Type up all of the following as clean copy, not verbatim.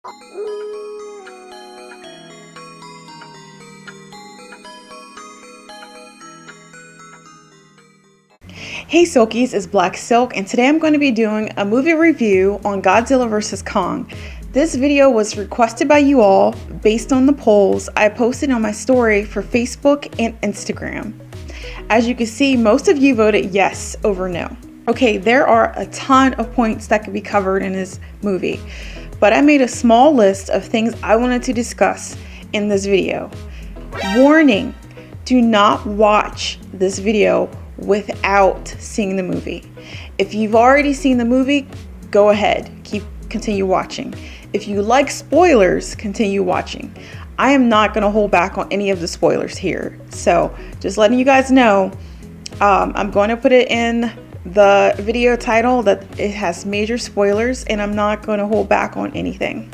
Hey Silkies, it's Black Silk, and today I'm going to be doing a movie review on Godzilla vs. Kong. This video was requested by you all based on the polls I posted on my story for Facebook and Instagram. As you can see, most of you voted yes over no. Okay, there are a ton of points that could be covered in this movie, but I made a small list of things I wanted to discuss in this video. Warning, do not watch this video without seeing the movie. If you've already seen the movie, go ahead, continue watching. If you like spoilers, continue watching. I am not going to hold back on any of the spoilers here, so just letting you guys know, I'm going to put it in the video title that it has major spoilers, and I'm not going to hold back on anything.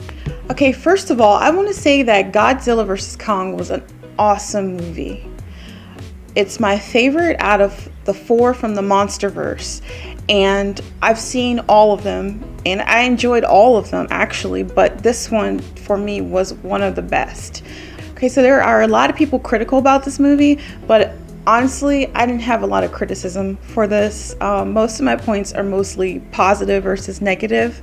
Okay, first of all, I want to say that Godzilla vs. Kong was an awesome movie. It's my favorite out of the 4 from the MonsterVerse, and I've seen all of them, and I enjoyed all of them actually, but this one for me was one of the best. Okay, so there are a lot of people critical about this movie, but honestly, I didn't have a lot of criticism for this. Most of my points are mostly positive versus negative.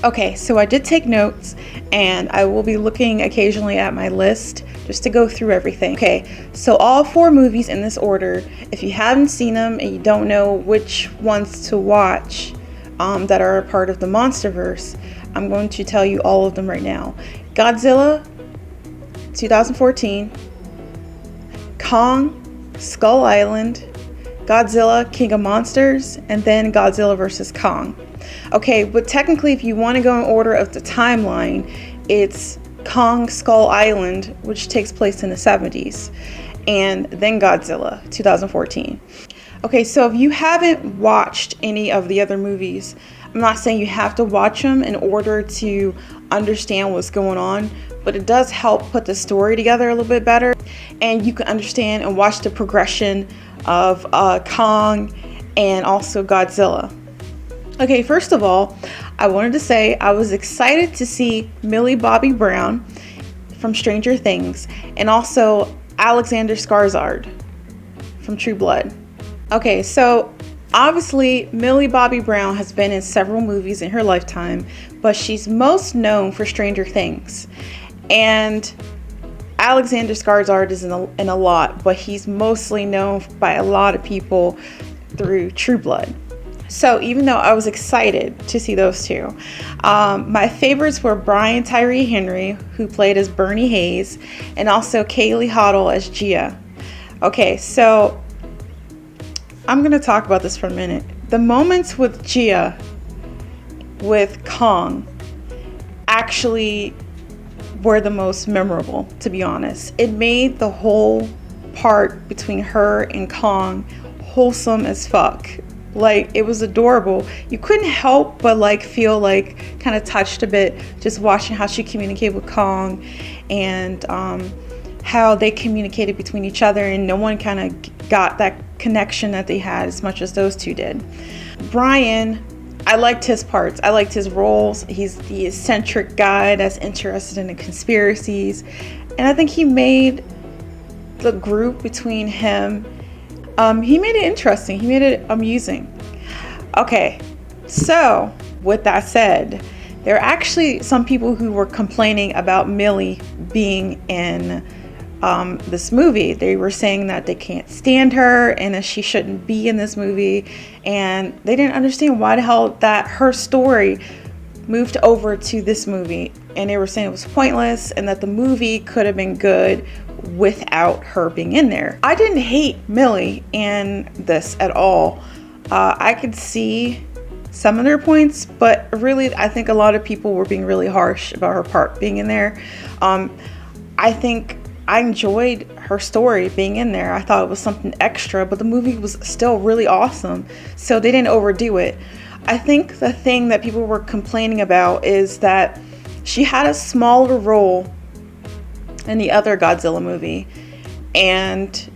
Okay, so I did take notes, and I will be looking occasionally at my list just to go through everything. Okay, so all 4 movies in this order. If you haven't seen them and you don't know which ones to watch that are a part of the MonsterVerse, I'm going to tell you all of them right now. Godzilla, 2014, Kong, Skull Island, Godzilla, King of Monsters, and then Godzilla vs. Kong. Okay, but technically if you want to go in order of the timeline, it's Kong Skull Island, which takes place in the 70s, and then Godzilla, 2014. Okay, so if you haven't watched any of the other movies, I'm not saying you have to watch them in order to understand what's going on, but it does help put the story together a little bit better, and you can understand and watch the progression of Kong and also Godzilla. Okay, first of all, I wanted to say I was excited to see Millie Bobby Brown from Stranger Things, and also Alexander Skarsgård from True Blood. Okay, so obviously Millie Bobby Brown has been in several movies in her lifetime, but she's most known for Stranger Things. And Alexander Skarsgård is in a lot, but he's mostly known by a lot of people through True Blood. So even though I was excited to see those two, my favorites were Brian Tyree Henry, who played as Bernie Hayes, and also Kaylee Hoddle as Gia. Okay, so I'm going to talk about this for a minute. The moments with Gia, with Kong, actually were the most memorable, to be honest. It made the whole part between her and Kong wholesome as fuck. Like, it was adorable. You couldn't help but like feel like kind of touched a bit just watching how she communicated with Kong, and how they communicated between each other, and no one kind of got that connection that they had as much as those two did. Brian, I liked his parts. I liked his roles. He's the eccentric guy that's interested in the conspiracies, and I think he made the group between him, he made it interesting. He made it amusing. Okay, so with that said, there are actually some people who were complaining about Millie being in this movie. They were saying that they can't stand her and that she shouldn't be in this movie, and they didn't understand why the hell that her story moved over to this movie, and they were saying it was pointless and that the movie could have been good without her being in there. I didn't hate Millie in this at all. I could see some of their points, but really I think a lot of people were being really harsh about her part being in there. I think I enjoyed her story being in there. I thought it was something extra, but the movie was still really awesome, so they didn't overdo it. I think the thing that people were complaining about is that she had a smaller role in the other Godzilla movie, and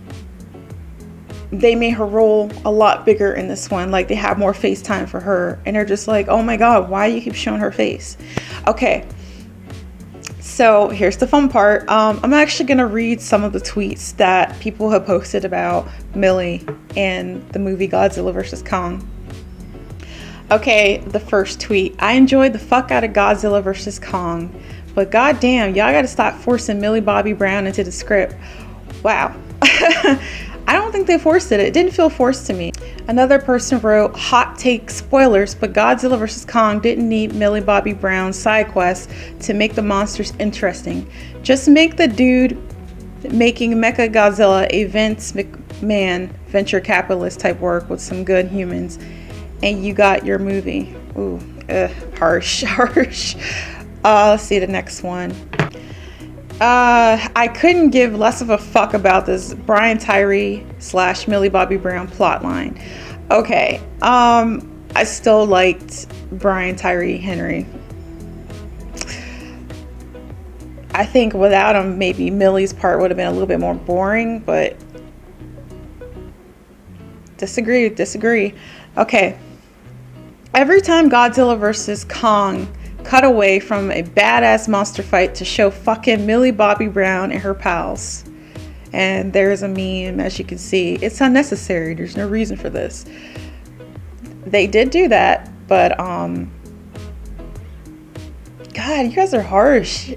they made her role a lot bigger in this one. Like, they have more face time for her, and they're just like, oh my god, why do you keep showing her face? Okay, So here's the fun part. I'm actually gonna read some of the tweets that people have posted about Millie and the movie Godzilla vs. Kong. Okay, the first tweet. I enjoyed the fuck out of Godzilla vs. Kong, but goddamn, y'all gotta stop forcing Millie Bobby Brown into the script. Wow. I don't think they forced it. It didn't feel forced to me. Another person wrote, hot take spoilers, but Godzilla vs. Kong didn't need Millie Bobby Brown's side quest to make the monsters interesting. Just make the dude making Mecha Godzilla a Vince McMahon venture capitalist type work with some good humans, and you got your movie. Ooh, harsh. Let's see the next one. I couldn't give less of a fuck about this Brian Tyree / Millie Bobby Brown plotline. Okay, I still liked Brian Tyree Henry. I think without him, maybe Millie's part would have been a little bit more boring, but disagree. Okay, every time Godzilla vs. Kong cut away from a badass monster fight to show fucking Millie Bobby Brown and her pals. And there's a meme, as you can see. It's unnecessary. There's no reason for this. They did do that, but God, you guys are harsh.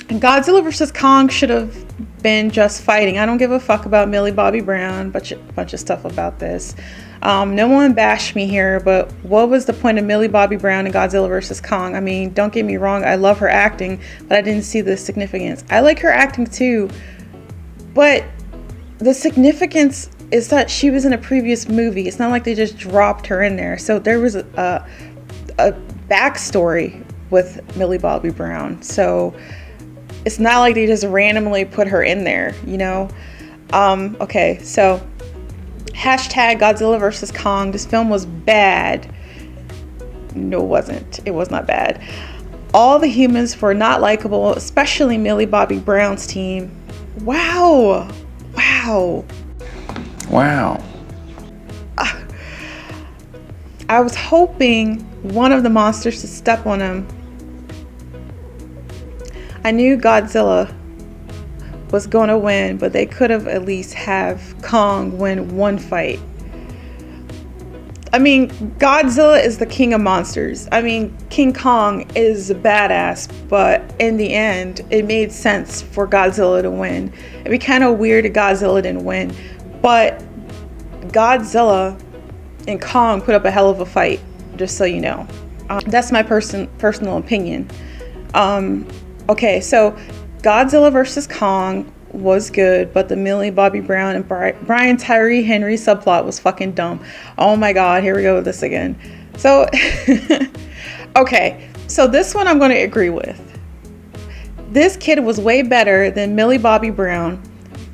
Godzilla vs. Kong should have been just fighting. I don't give a fuck about Millie Bobby Brown. Bunch of stuff about this. No one bashed me here, but what was the point of Millie Bobby Brown and Godzilla vs. Kong? I mean, don't get me wrong, I love her acting, but I didn't see the significance. I like her acting too, but the significance is that she was in a previous movie. It's not like they just dropped her in there. So there was a backstory with Millie Bobby Brown. So it's not like they just randomly put her in there, you know? Okay, so hashtag Godzilla vs. Kong. This film was bad. No, it wasn't. It was not bad. All the humans were not likable, especially Millie Bobby Brown's team. Wow. I was hoping one of the monsters to step on him. I knew Godzilla was going to win, but they could have at least have Kong win one fight. I mean, Godzilla is the king of monsters. I mean, King Kong is a badass, but in the end, it made sense for Godzilla to win. It'd be kind of weird if Godzilla didn't win, but Godzilla and Kong put up a hell of a fight, just so you know. That's my personal opinion. Okay, so Godzilla vs. Kong was good, but the Millie Bobby Brown and Brian Tyree Henry subplot was fucking dumb. Oh my god, here we go with this again. So, okay, so this one I'm going to agree with. This kid was way better than Millie Bobby Brown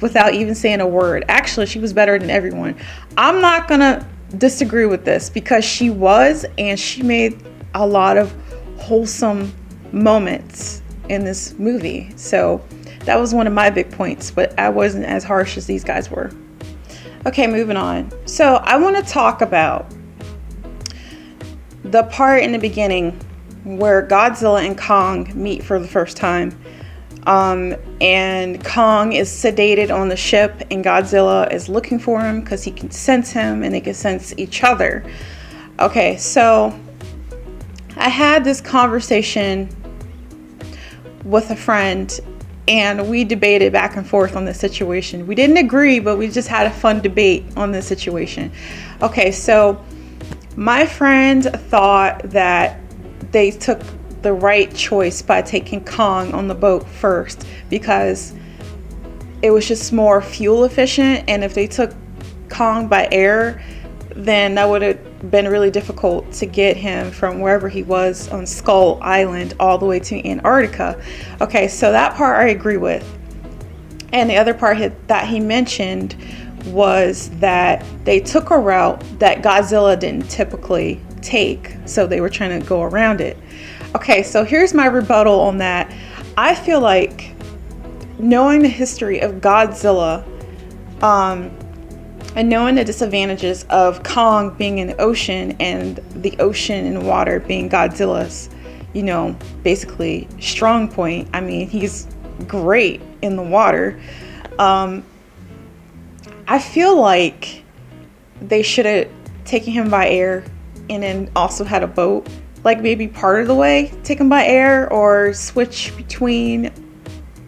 without even saying a word. Actually, she was better than everyone. I'm not going to disagree with this because she was, and she made a lot of wholesome moments in this movie. So that was one of my big points, but I wasn't as harsh as these guys were. Okay, moving on. So I want to talk about the part in the beginning where Godzilla and Kong meet for the first time. And Kong is sedated on the ship, and Godzilla is looking for him because he can sense him and they can sense each other. Okay, so I had this conversation with a friend, and we debated back and forth on this situation. We didn't agree, but we just had a fun debate on this situation. Okay, so my friend thought that they took the right choice by taking Kong on the boat first because it was just more fuel efficient, and if they took Kong by air, then that would have been really difficult to get him from wherever he was on Skull Island all the way to Antarctica. Okay, so that part I agree with. And the other part that he mentioned was that they took a route that Godzilla didn't typically take, so they were trying to go around it. Okay, so here's my rebuttal on that. I feel like knowing the history of Godzilla, and knowing the disadvantages of Kong being in the ocean and the ocean and water being Godzilla's, basically strong point. I mean, he's great in the water. I feel like they should have taken him by air and then also had a boat, like maybe part of the way take him by air or switch between,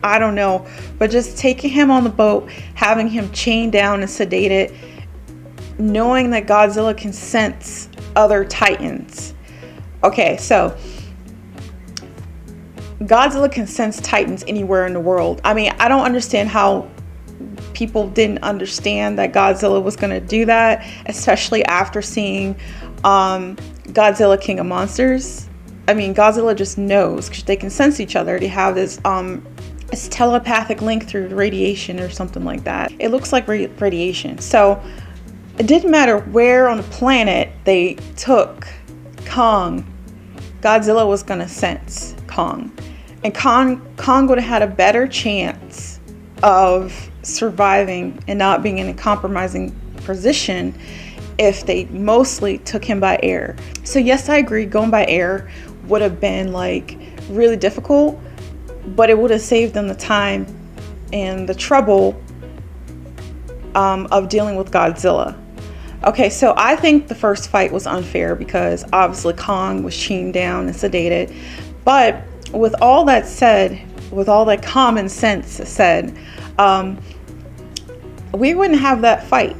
I don't know, but just taking him on the boat, having him chained down and sedated, knowing that Godzilla can sense other titans. Okay, so Godzilla can sense titans anywhere in the world. I mean, I don't understand how people didn't understand that Godzilla was going to do that, especially after seeing Godzilla King of Monsters. I mean, Godzilla just knows because they can sense each other. They have this telepathic link through radiation or something like that. It looks like radiation. So it didn't matter where on the planet they took Kong, Godzilla was going to sense Kong. And Kong would have had a better chance of surviving and not being in a compromising position if they mostly took him by air. So yes, I agree, going by air would have been like really difficult, but it would have saved them the time and the trouble of dealing with Godzilla. Okay, so I think the first fight was unfair because obviously Kong was chained down and sedated. But with all that said, with all that common sense said, we wouldn't have that fight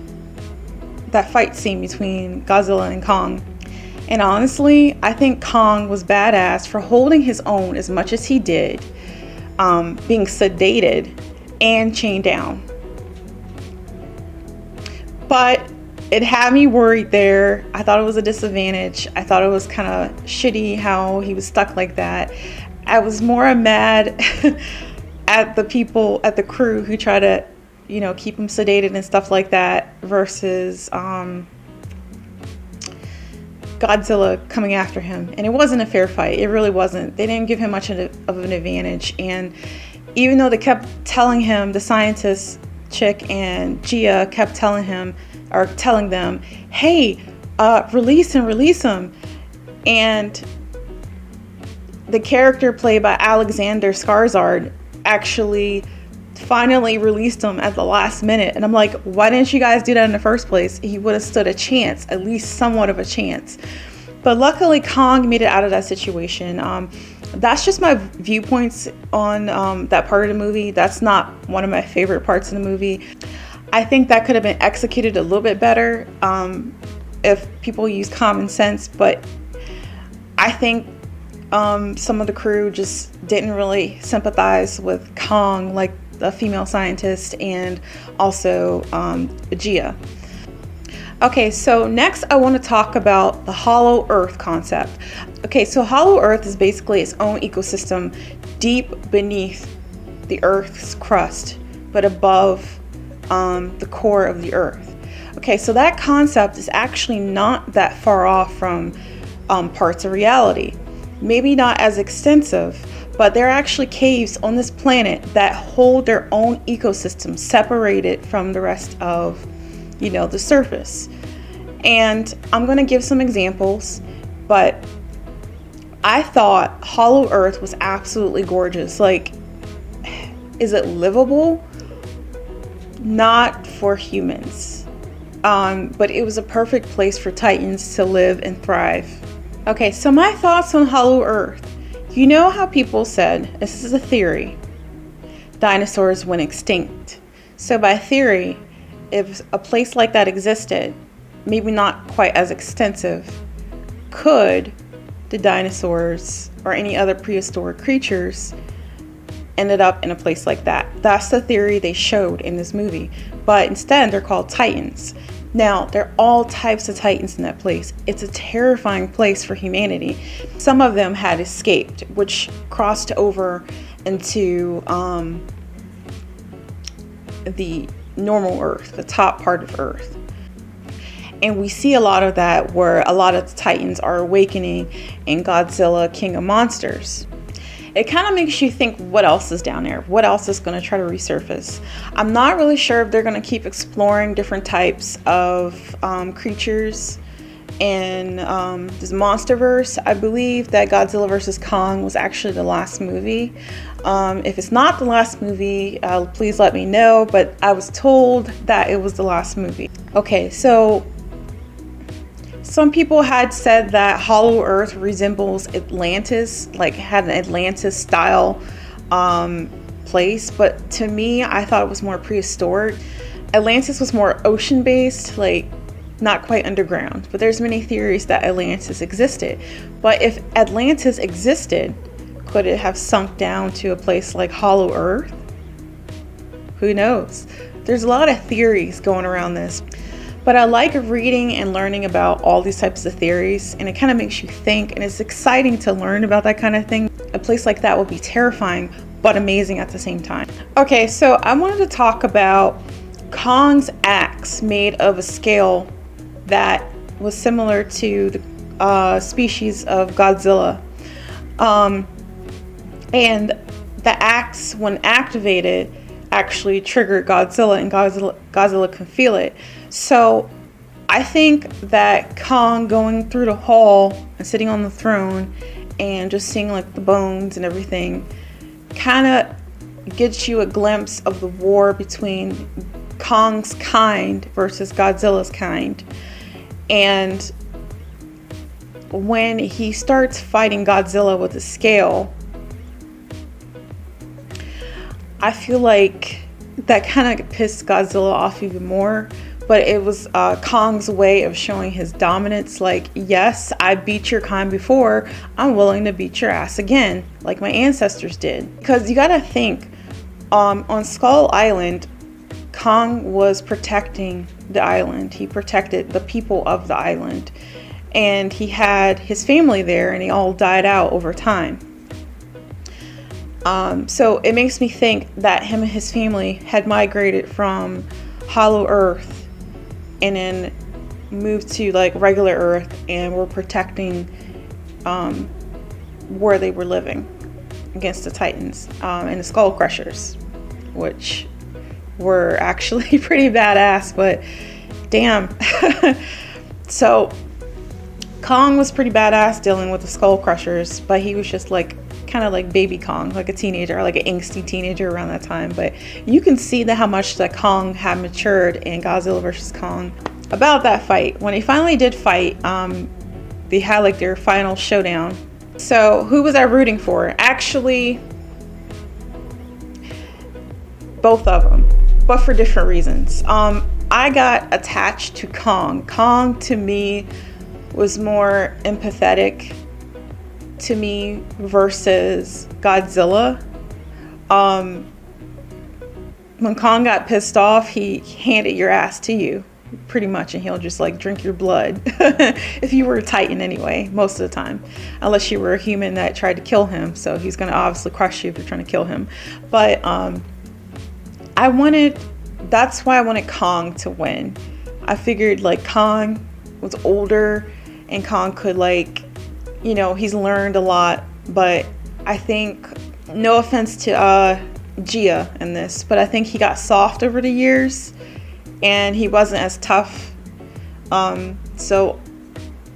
scene between Godzilla and Kong. And honestly, I think Kong was badass for holding his own as much as he did, being sedated and chained down. But it had me worried there. I thought it was a disadvantage. I thought it was kind of shitty how he was stuck like that. I was more mad at the people, at the crew who try to, keep him sedated and stuff like that versus Godzilla coming after him. And it wasn't a fair fight. It really wasn't. They didn't give him much of an advantage. And even though they kept telling him, the scientist chick and Gia kept telling them, hey, release him. And the character played by Alexander Skarsgård actually finally released him at the last minute. And I'm like, why didn't you guys do that in the first place? He would have stood a chance, at least somewhat of a chance. But luckily, Kong made it out of that situation. That's just my viewpoints on that part of the movie. That's not one of my favorite parts of the movie. I think that could have been executed a little bit better if people use common sense. But I think some of the crew just didn't really sympathize with Kong, like the female scientist and also Gia. Okay, so next I want to talk about the Hollow Earth concept. Okay, so Hollow Earth is basically its own ecosystem deep beneath the Earth's crust, but above the core of the Earth. Okay, so that concept is actually not that far off from parts of reality. Maybe not as extensive, but there are actually caves on this planet that hold their own ecosystem separated from the rest of, the surface. And I'm going to give some examples, but I thought Hollow Earth was absolutely gorgeous. Like, is it livable? Not for humans. But it was a perfect place for Titans to live and thrive. Okay, so my thoughts on Hollow Earth. You know how people said, this is a theory, dinosaurs went extinct. So by theory, if a place like that existed, maybe not quite as extensive, could the dinosaurs or any other prehistoric creatures ended up in a place like that? That's the theory they showed in this movie. But instead, they're called Titans. Now, there are all types of Titans in that place. It's a terrifying place for humanity. Some of them had escaped, which crossed over into the normal Earth, the top part of Earth. And we see a lot of that where a lot of the Titans are awakening in Godzilla, King of Monsters. It kind of makes you think, what else is down there? What else is going to try to resurface? I'm not really sure if they're going to keep exploring different types of creatures in this MonsterVerse. I believe that Godzilla vs. Kong was actually the last movie. If it's not the last movie, please let me know, but I was told that it was the last movie. Okay, so some people had said that Hollow Earth resembles Atlantis, like had an Atlantis style place, but to me, I thought it was more prehistoric. Atlantis was more ocean based, like not quite underground, but there's many theories that Atlantis existed. But if Atlantis existed, could it have sunk down to a place like Hollow Earth? Who knows? There's a lot of theories going around this. But I like reading and learning about all these types of theories, and it kind of makes you think, and it's exciting to learn about that kind of thing. A place like that would be terrifying, but amazing at the same time. Okay, so I wanted to talk about Kong's axe made of a scale that was similar to the species of Godzilla. And the axe, when activated, actually triggered Godzilla, and Godzilla can feel it. So I think that Kong going through the hall and sitting on the throne and just seeing like the bones and everything kind of gets you a glimpse of the war between Kong's kind versus Godzilla's kind. And when he starts fighting Godzilla with the scale, I feel like that kind of pissed Godzilla off even more. But it was Kong's way of showing his dominance. Like, yes, I beat your kind before. I'm willing to beat your ass again, like my ancestors did. Because you gotta think, on Skull Island, Kong was protecting the island. He protected the people of the island. And he had his family there, and they all died out over time. So it makes me think that him and his family had migrated from Hollow Earth and then moved to like regular Earth, and were protecting where they were living against the Titans and the Skull Crushers, which were actually pretty badass, but damn. So Kong was pretty badass dealing with the Skull Crushers, but he was just like kind of like baby Kong, like a teenager, like an angsty teenager around that time. But you can see that how much that Kong had matured in Godzilla vs. Kong. About that fight, when they finally did fight, they had like their final showdown. So who was I rooting for? Actually, both of them, but for different reasons. I got attached to Kong. Kong to me was more empathetic to me versus Godzilla. When Kong got pissed off, he handed your ass to you pretty much, and he'll just like drink your blood if you were a Titan anyway, most of the time, unless you were a human that tried to kill him. So he's gonna obviously crush you if you're trying to kill him. But that's why I wanted Kong to win. I figured like Kong was older and Kong could like, you know, he's learned a lot. But I think, no offense to Gia in this, but I think he got soft over the years and he wasn't as tough. So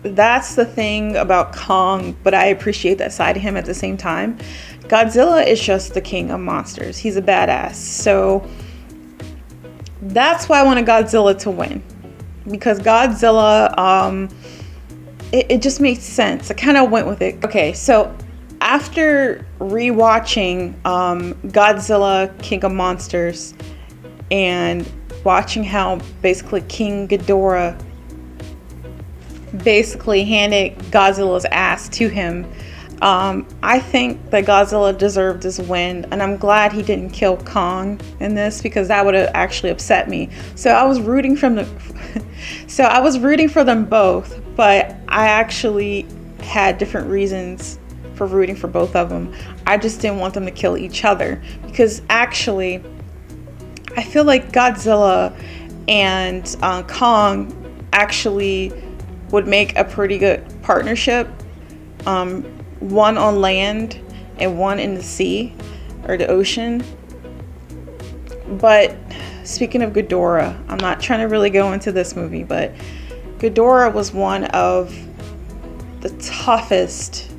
that's the thing about Kong, but I appreciate that side of him at the same time. Godzilla is just the king of monsters. He's a badass. So that's why I wanted Godzilla to win, because Godzilla, it just made sense. I kind of went with it. Okay, so after rewatching Godzilla King of Monsters and watching how basically King Ghidorah basically handed Godzilla's ass to him, I think that Godzilla deserved this win, and I'm glad he didn't kill Kong in this, because that would have actually upset me. So I was rooting for them both, but I actually had different reasons for rooting for both of them. I just didn't want them to kill each other, because actually I feel like Godzilla and Kong actually would make a pretty good partnership. One on land and one in the sea or the ocean. But speaking of Ghidorah, I'm not trying to really go into this movie, but Ghidorah was one of the toughest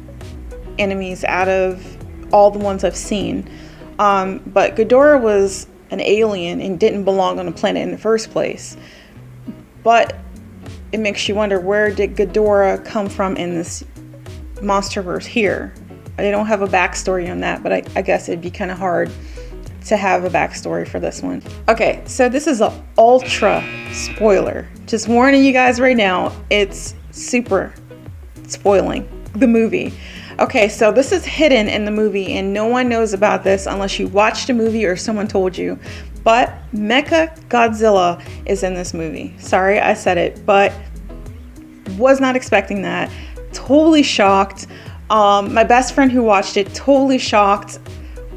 enemies out of all the ones I've seen. But Ghidorah was an alien and didn't belong on the planet in the first place. But it makes you wonder, where did Ghidorah come from in this monsterverse here? They don't have a backstory on that, but I guess it'd be kind of hard to have a backstory for this one. Okay, so this is an ultra spoiler. Just warning you guys right now, it's super spoiling the movie. Okay, so this is hidden in the movie and no one knows about this unless you watched the movie or someone told you. But Mecha Godzilla is in this movie. Sorry I said it, but was not expecting that. Totally shocked. My best friend who watched it, totally shocked.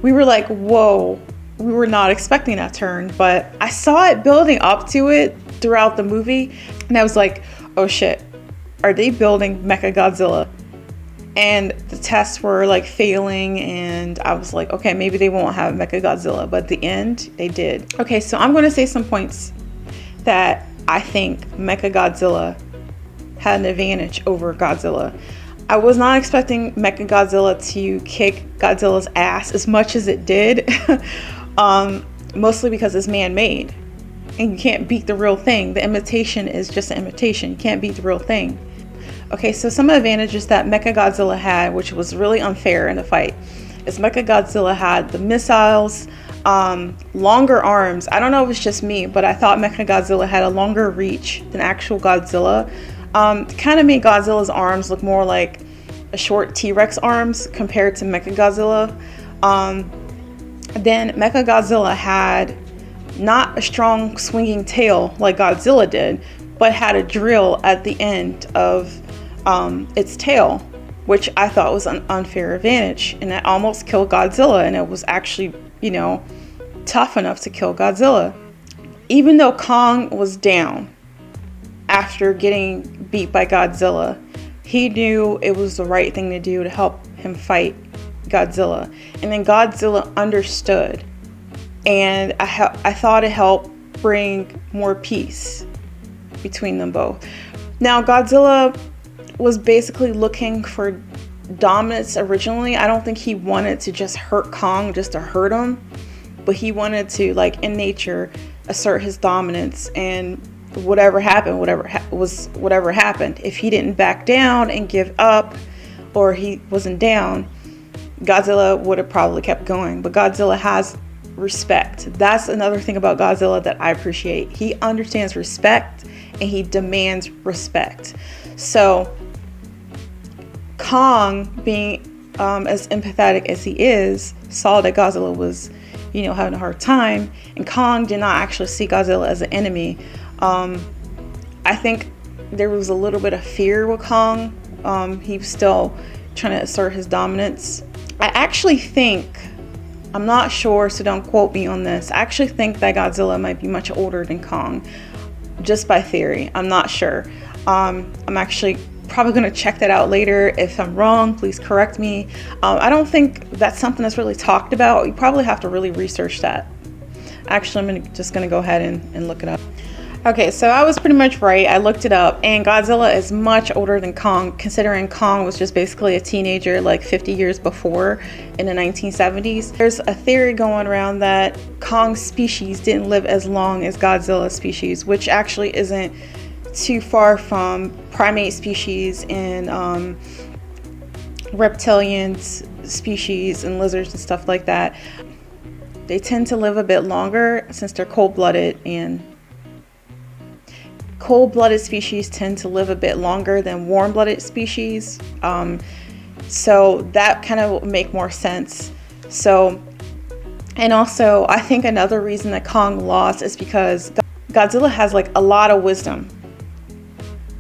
We were like, whoa, we were not expecting that turn. But I saw it building up to it throughout the movie and I was like, oh shit, are they building Mecha Godzilla? And the tests were like failing and I was like, okay, maybe they won't have Mecha Godzilla, but at the end they did. Okay, so I'm going to say some points that I think Mecha Godzilla had an advantage over Godzilla. I was not expecting Mecha Godzilla to kick Godzilla's ass as much as it did, mostly because it's man-made and you can't beat the real thing. The imitation is just an imitation. You can't beat the real thing. Okay, so some of the advantages that Mecha Godzilla had, which was really unfair in the fight, is Mecha Godzilla had the missiles, longer arms. I don't know if it's just me, but I thought Mecha Godzilla had a longer reach than actual Godzilla. Kind of made Godzilla's arms look more like a short T-Rex arms compared to Mecha Godzilla. Then Mecha Godzilla had not a strong swinging tail like Godzilla did, but had a drill at the end of its tail, which I thought was an unfair advantage, and it almost killed Godzilla, and it was actually, you know, tough enough to kill Godzilla. Even though Kong was down after getting beat by Godzilla, he knew it was the right thing to do to help him fight Godzilla. And then Godzilla understood, and I thought it helped bring more peace between them both. Now, Godzilla was basically looking for dominance originally. I don't think he wanted to just hurt Kong just to hurt him, but he wanted to, like in nature, assert his dominance, and whatever happened, whatever happened. If he didn't back down and give up, or he wasn't down, Godzilla would have probably kept going. But Godzilla has respect. That's another thing about Godzilla that I appreciate. He understands respect and he demands respect. So Kong, being as empathetic as he is, saw that Godzilla was, you know, having a hard time, and Kong did not actually see Godzilla as an enemy. I think there was a little bit of fear with Kong. He was still trying to assert his dominance. I actually think, I'm not sure, so don't quote me on this, I actually think that Godzilla might be much older than Kong, just by theory. I'm not sure. I'm actually probably going to check that out later. If I'm wrong, please correct me. I don't think that's something that's really talked about. You probably have to really research that. Actually, I'm just going to go ahead and look it up. Okay, so I was pretty much right. I looked it up, and Godzilla is much older than Kong, considering Kong was just basically a teenager like 50 years before in the 1970s. There's a theory going around that Kong's species didn't live as long as Godzilla's species, which actually isn't too far from primate species and reptilians species and lizards and stuff like that. They tend to live a bit longer since they're cold-blooded, and cold-blooded species tend to live a bit longer than warm-blooded species. So that kind of will make more sense. So, and also I think another reason that Kong lost is because Godzilla has like a lot of wisdom.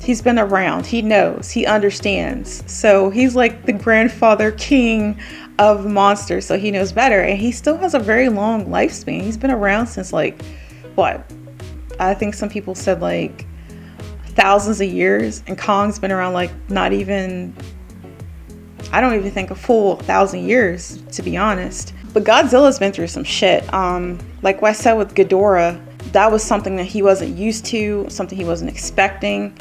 He's been around, he knows, he understands. So he's like the grandfather king of monsters, so he knows better, and he still has a very long lifespan. He's been around since like, what? I think some people said like thousands of years, and Kong's been around like not even, I don't even think a full 1,000 years, to be honest. But Godzilla's been through some shit. Like what I said with Ghidorah, that was something that he wasn't used to, something he wasn't expecting.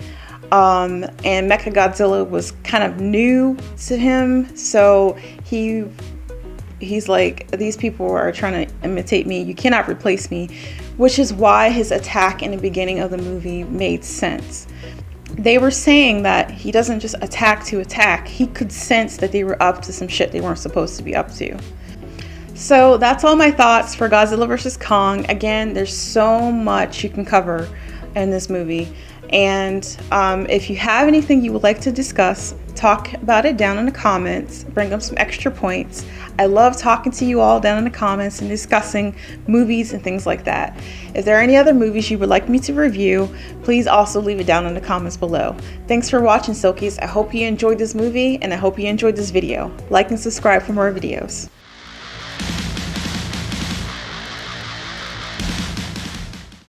and Mechagodzilla was kind of new to him, so he's like, these people are trying to imitate me, you cannot replace me, which is why his attack in the beginning of the movie made sense. They were saying that he doesn't just attack to attack, he could sense that they were up to some shit they weren't supposed to be up to. So that's all my thoughts for Godzilla vs. Kong. Again, there's so much you can cover in this movie. And if you have anything you would like to discuss, talk about it down in the comments. Bring up some extra points. I love talking to you all down in the comments and discussing movies and things like that. If there are any other movies you would like me to review, please also leave it down in the comments below. Thanks for watching, Silkies. I hope you enjoyed this movie and I hope you enjoyed this video. Like and subscribe for more videos.